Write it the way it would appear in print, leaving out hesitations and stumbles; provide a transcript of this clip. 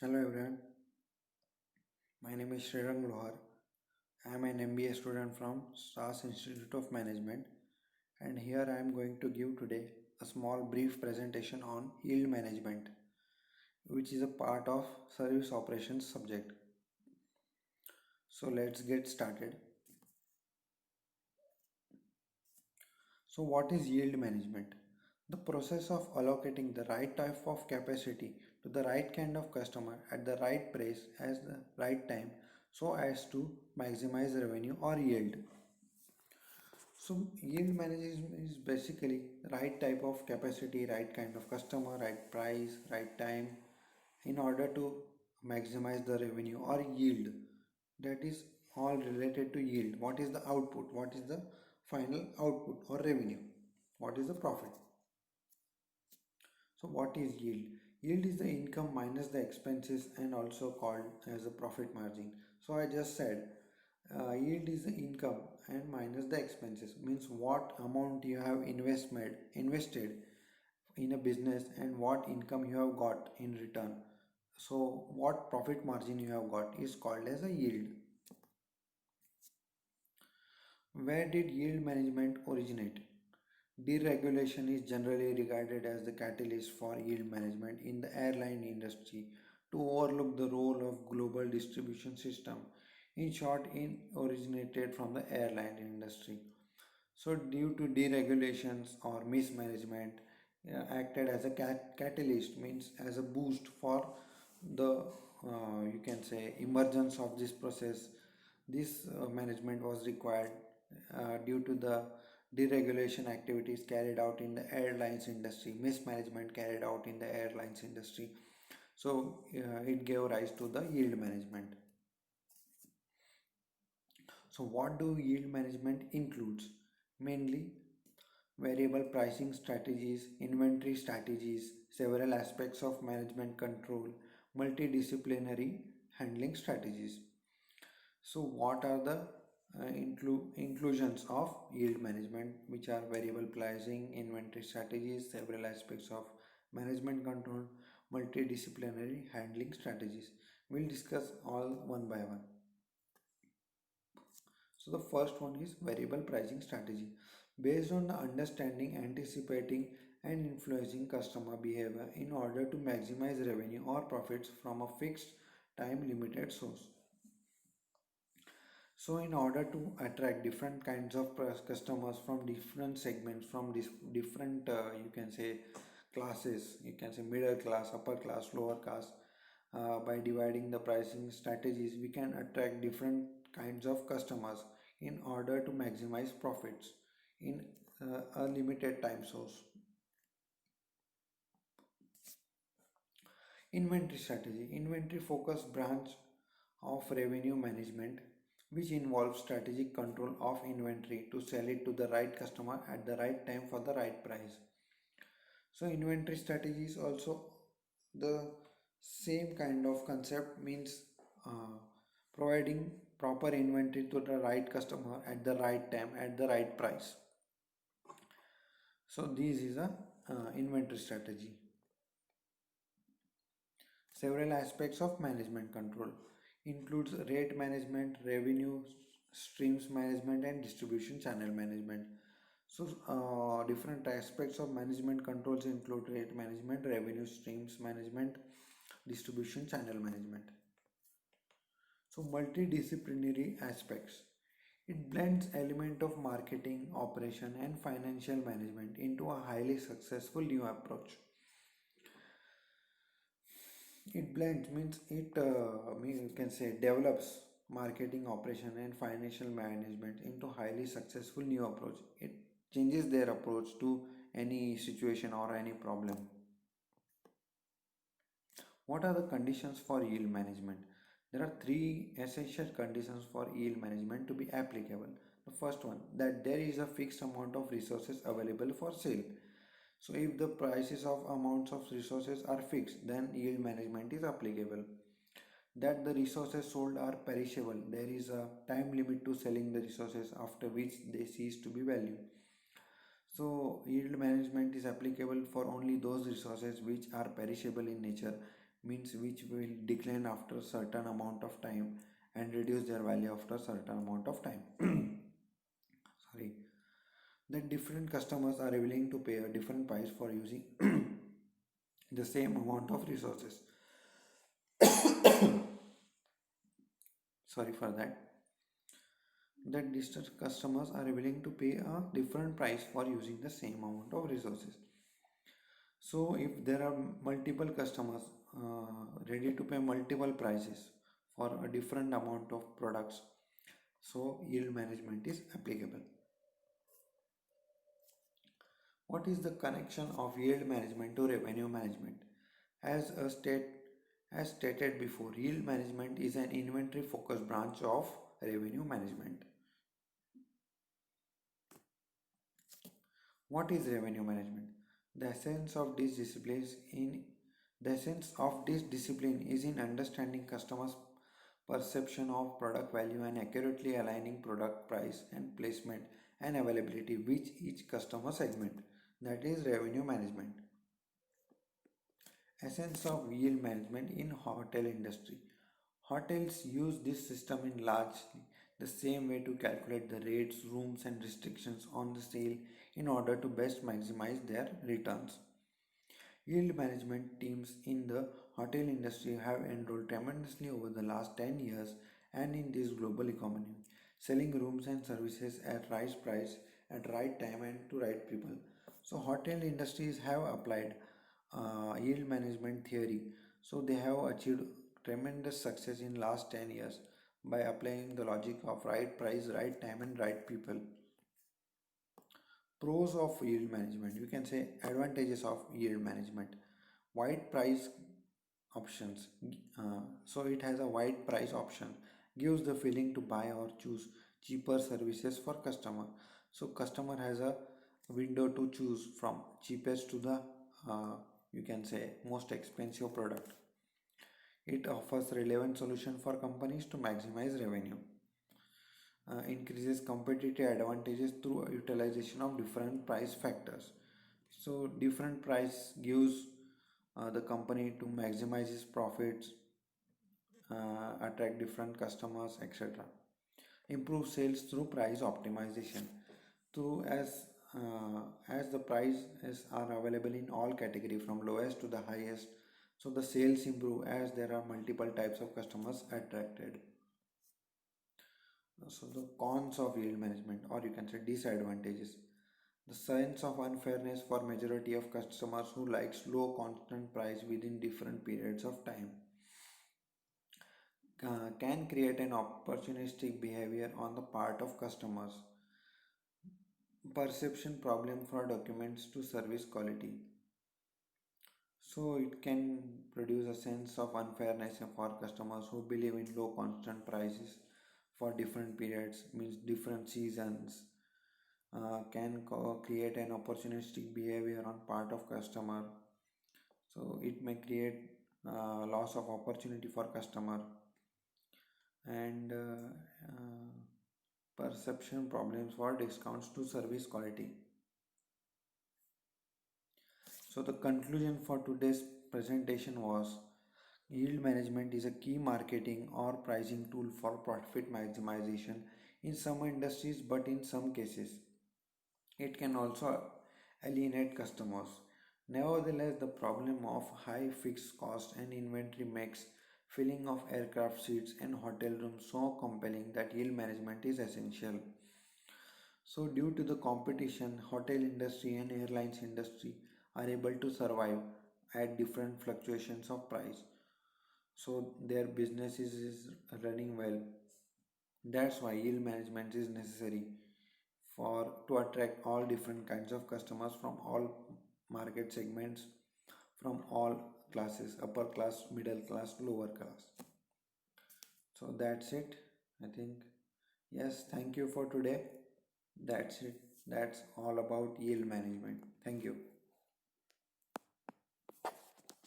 Hello everyone, my name is Srirang Lohar. I am an MBA student from SAS Institute of Management, and here I am going to give today a small brief presentation on yield management, which is a part of service operations subject. So let's get started. So what is yield management? The process of allocating the right type of capacity to the right kind of customer at the right price at the right time so as to maximize revenue or yield. So yield management is basically right type of capacity, right kind of customer, right price, right time in order to maximize the revenue or yield. That is all related to yield. What is the output? What is the final output or revenue? What is the profit? So what is yield? Yield is the income minus the expenses and also called as a profit margin. So I just said yield is the income and minus the expenses, means what amount you have invested in a business and what income you have got in return. So what profit margin you have got is called as a yield. Where did yield management originate? Deregulation is generally regarded as the catalyst for yield management in the airline industry to overlook the role of global distribution system. In short, it originated from the airline industry. So, due to deregulations or mismanagement, acted as a catalyst, means as a boost for the you can say emergence of this process. This management was required due to the deregulation activities carried out in the airlines industry, mismanagement carried out in the airlines industry. So it gave rise to the yield management. So what do yield management includes? Mainly variable pricing strategies, inventory strategies, several aspects of management control, multidisciplinary handling strategies. So what are the inclusions of yield management, which are variable pricing, inventory strategies, several aspects of management control, multidisciplinary handling strategies? We'll discuss all one by one. So the first one is variable pricing strategy. Based on the understanding, anticipating and influencing customer behavior in order to maximize revenue or profits from a fixed time limited source. So in order to attract different kinds of customers from different segments, from different you can say classes, you can say middle class, upper class, lower class, by dividing the pricing strategies, we can attract different kinds of customers in order to maximize profits in a limited time source. Inventory strategy. Inventory focus branch of revenue management which involves strategic control of inventory to sell it to the right customer at the right time for the right price. So inventory strategy is also the same kind of concept, means uh, providing proper inventory to the right customer at the right time at the right price. So this is a inventory strategy. Several aspects of management control includes rate management, revenue streams management and distribution channel management. So different aspects of management controls include rate management, revenue streams management, distribution channel management. So multidisciplinary aspects. It blends element of marketing, operation and financial management into a highly successful new approach. It blends means you can say develops marketing, operation and financial management into highly successful new approach. It changes their approach to any situation or any problem. What are the conditions for yield management? There are three essential conditions for yield management to be applicable. The first one, that there is a fixed amount of resources available for sale. So if the prices of amounts of resources are fixed, then yield management is applicable. That the resources sold are perishable. There is a time limit to selling the resources after which they cease to be value. So yield management is applicable for only those resources which are perishable in nature, means which will decline after a certain amount of time and reduce their value after a certain amount of time. Sorry. That different customers are willing to pay a different price for using the same amount of resources. Sorry for that. That distant customers are willing to pay a different price for using the same amount of resources. So if there are multiple customers ready to pay multiple prices for a different amount of products, so yield management is applicable. What is the connection of yield management to revenue management? As a state as stated before, yield management is an inventory focused branch of revenue management. What is revenue management? The essence of this discipline is in the essence of this discipline is in understanding customers' perception of product value and accurately aligning product price and placement and availability with each customer segment. That is revenue management. Essence of yield management in hotel industry. Hotels use this system in largely the same way to calculate the rates, rooms, and restrictions on the sale in order to best maximize their returns. Yield management teams in the hotel industry have enrolled tremendously over the last 10 years and in this global economy, selling rooms and services at right price, at right time, and to right people. So, hotel industries have applied yield management theory. So, they have achieved tremendous success in last 10 years by applying the logic of right price, right time, and right people. Pros of yield management, you can say advantages of yield management. Wide price options. So it has a wide price option, gives the feeling to buy or choose cheaper services for customer. So customer has a window to choose from cheapest to the you can say most expensive product. It offers relevant solution for companies to maximize revenue. Increases competitive advantages through utilization of different price factors. So different price gives the company to maximize its profits, attract different customers, etc. Improve sales through price optimization. Through as the prices are available in all category from lowest to the highest, so the sales improve as there are multiple types of customers attracted. So the cons of yield management, or you can say disadvantages. The sense of unfairness for majority of customers who likes low constant price within different periods of time can create an opportunistic behavior on the part of customers. Perception problem for documents to service quality. So it can produce a sense of unfairness for customers who believe in low constant prices for different periods, means different seasons, can create an opportunistic behavior on part of customer. So it may create loss of opportunity for customer and perception problems for discounts to service quality. So the conclusion for today's presentation was yield management is a key marketing or pricing tool for profit maximization in some industries, but in some cases it can also alienate customers. Nevertheless, the problem of high fixed cost and inventory makes filling of aircraft seats and hotel rooms so compelling that yield management is essential. So due to the competition, hotel industry and airlines industry are able to survive at different fluctuations of price. So their business is running well. That's why yield management is necessary for to attract all different kinds of customers from all market segments, from all classes, upper class, middle class, lower class. So that's it, I think. Yes, thank you for today. That's it. That's all about yield management. Thank you.